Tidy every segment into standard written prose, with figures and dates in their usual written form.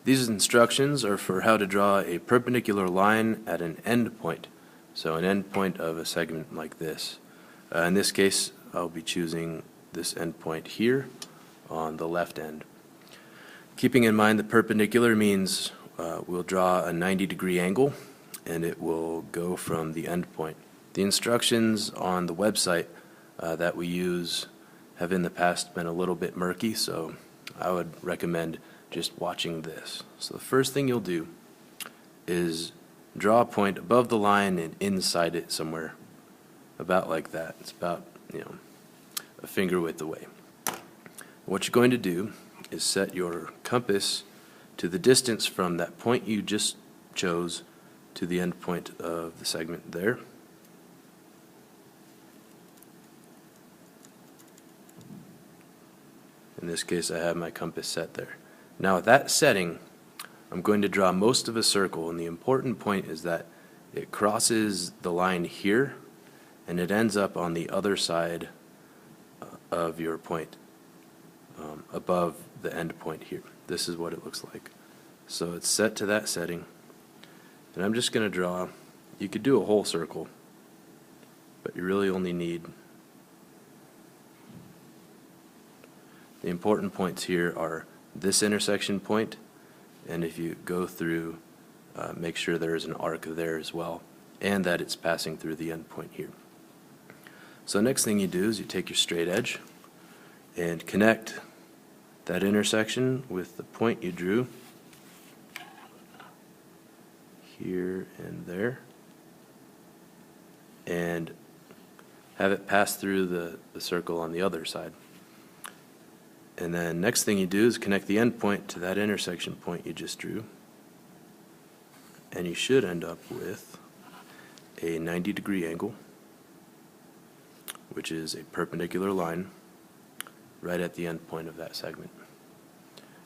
These instructions are for how to draw a perpendicular line at an endpoint. So an endpoint of a segment like this. In this case, I'll be choosing this endpoint here on the left end. Keeping in mind the perpendicular means we'll draw a 90-degree angle and it will go from the endpoint. The instructions on the website that we use have in the past been a little bit murky, so I would recommend just watching this. So the first thing you'll do is draw a point above the line and inside it somewhere, about like that. It's about, a finger width away. What you're going to do is set your compass to the distance from that point you just chose to the end point of the segment there. In this case, I have my compass set there. Now at that setting, I'm going to draw most of a circle, and the important point is that it crosses the line here and it ends up on the other side of your point, above the end point here. This is what it looks like. So it's set to that setting, and I'm just going to draw. You could do a whole circle, but you really only need the important points here are this intersection point, and if you go through, make sure there is an arc there as well, and that it's passing through the end point here. So next thing you do is you take your straight edge and connect that intersection with the point you drew here and there, and have it pass through the circle on the other side. And then next thing you do is connect the end point to that intersection point you just drew, and you should end up with a 90-degree angle, which is a perpendicular line right at the end point of that segment.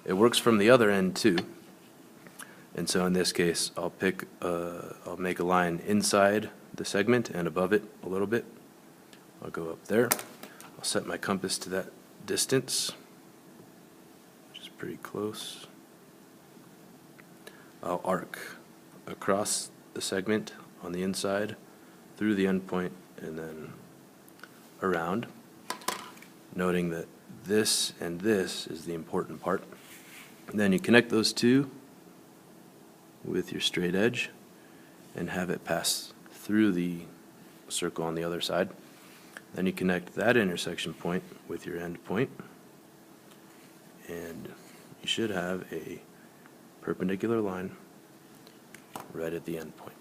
It works from the other end too, and so in this case I'll make a line inside the segment and above it a little bit. I'll go up there. I'll set my compass to that distance, pretty close. I'll arc across the segment on the inside through the end point and then around, noting that this and this is the important part. And then you connect those two with your straight edge and have it pass through the circle on the other side. Then you connect that intersection point with your end point, and you should have a perpendicular line right at the end point.